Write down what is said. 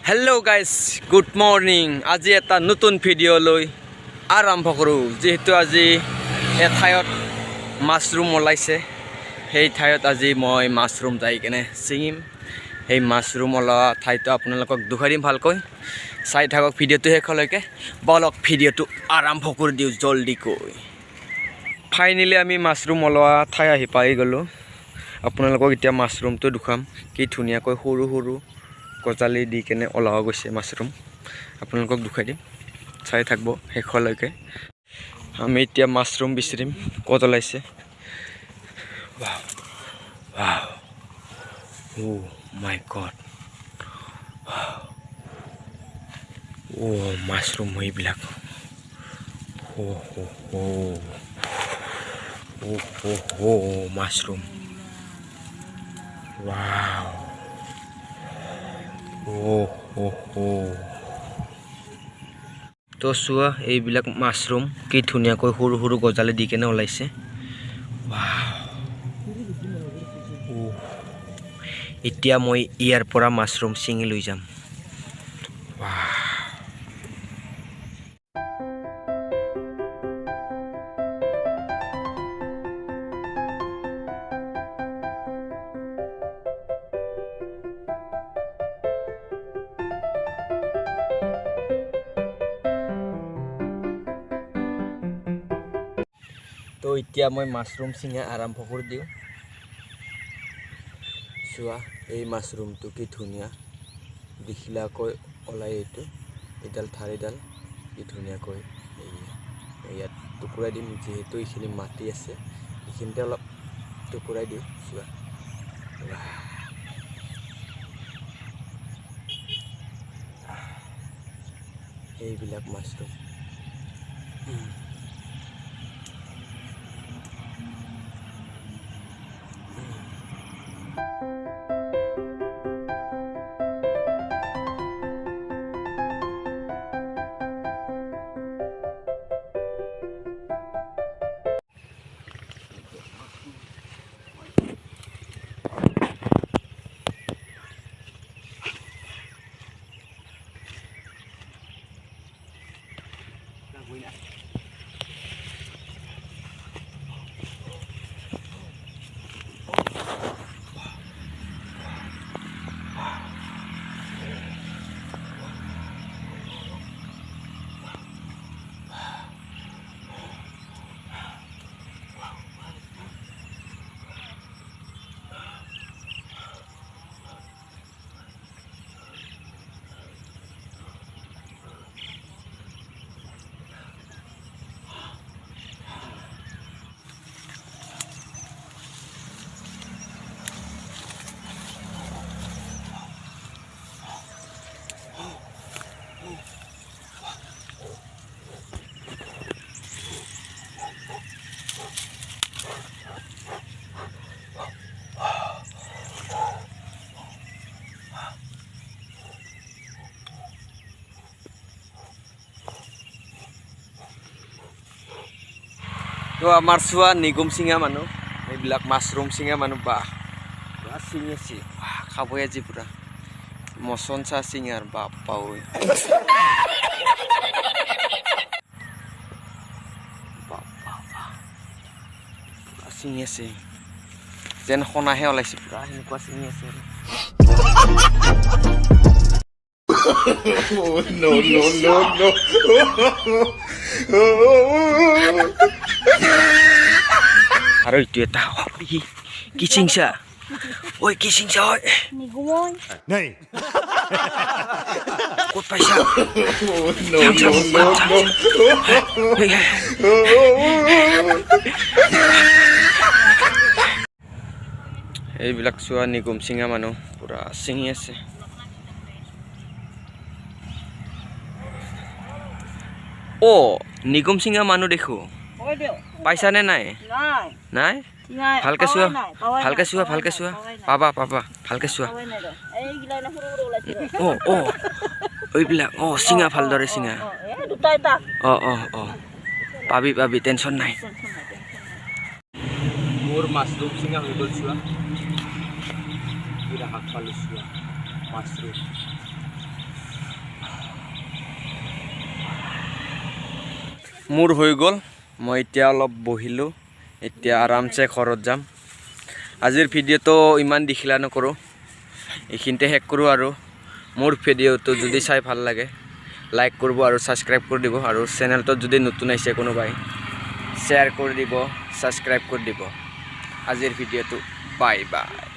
Hello guys, good morning. আজি এটা নতুন ভিডিও লৈ আৰম্ভ কৰো যেহেতু আজি এঠাইত মাশৰুম ওলাইছে সেই ঠাইত আজি মই মাশৰুম যাই কেনে চিঙিম এই মাশৰুম ওলোৱা ঠাইটো আপোনালোকক দুখাৰি ভালকৈ চাই থাকক ভিডিওটো শেষলৈকে বলক ভিডিওটো আৰম্ভ কৰি দিও জলদিকৈ ফাইনালি আমি মাশৰুম ওলোৱা ঠাই আহি পাই গলো আপোনালোকক এতিয়া মাশৰুমটো দুখাম কি ধুনিয়াকৈ সৰু সৰু গজালি দি কেনে ওলোৱা গৈছে মাশৰুম আপোনালোকক দুখাই দিম চাই থাকব শেষলৈকে আমি এতিয়া মাশৰুম বিচাৰিম কত ওলাইছে ওয়াও ওয়াও ও মাই গড ও মাশৰুম এইবিলাক ও হো হো ও হো হো মাশৰুম ওয়াও তো চোৱা এইবিলাক মাশৰুম কি ধুনিয়াকৈ সৰু সৰু গজালি দি কেনে ওলাইছে এতিয়া মই ইয়াৰ পৰা মাশৰুম চিঙি লৈ যাম তো এতিয়া মই মাশৰুম চিঙা আৰম্ভ কৰি দিওঁ চোৱা এই মাশৰুমটো কি ধুনিয়া দেখিলাকৈ ওলাই এইটো এডাল ঠাৰিডাল কি ধুনিয়াকৈ ইয়াত টুকুৰাই দিম যেহেতু এইখিনি মাটি আছে এইখিনিতে অলপ টুকুৰাই দিওঁ চোৱা এইবিলাক মাশৰুম তো আমাৰ চোৱা নিগম চিঙা মানুহ এইবিলাক মাশৰুম চিঙা মানুহ বা চিঙি আছে খাবই আজি পুৰা মচন চাহ চিঙাৰ বাপ পাৱৈ চিঙি আছে যেন সোণাহে ওলাইছে পুৰা সেনেকুৱা চিঙি আছে No, no, no, no. আৰু এইটো এটা কি চিংচা ঐ কি চিংচা ঐ Nay. ক'ত পাইছা No, no, no, no. এইবিলাক চোৱা নিগম চিঙা মানুহ পুৰা চিঙি আছে ও নিগম চিঙা মানুহ দেখো পাইছা নে নাই নাই ভালকে চোৱা ভালকে চোৱা পাবা ভালকে চোৱা ও এইবিলাক চিঙা ভালদৰে চিঙা পাবি টেনশ্যন নাই মোৰ মাশৰুম চিঙা হৈ গ'ল চোৱা শাক পালোঁ চোৱা মাশৰুম মোৰ হৈ গ'ল মই এতিয়া অলপ বহিলোঁ এতিয়া আৰামছে ঘৰত যাম আজিৰ ভিডিঅ'টো ইমান দেখিলা নকৰোঁ এইখিনিতে শেষ কৰোঁ আৰু মোৰ ভিডিঅ'টো যদি চাই ভাল লাগে লাইক কৰিব আৰু সাবস্ক্ৰাইব কৰি দিব আৰু চেনেলটো যদি নতুন আহিছে কোনোবাই শ্বেয়াৰ কৰি দিব সাবস্ক্ৰাইব কৰি দিব আজিৰ ভিডিঅ'টো বাই বাই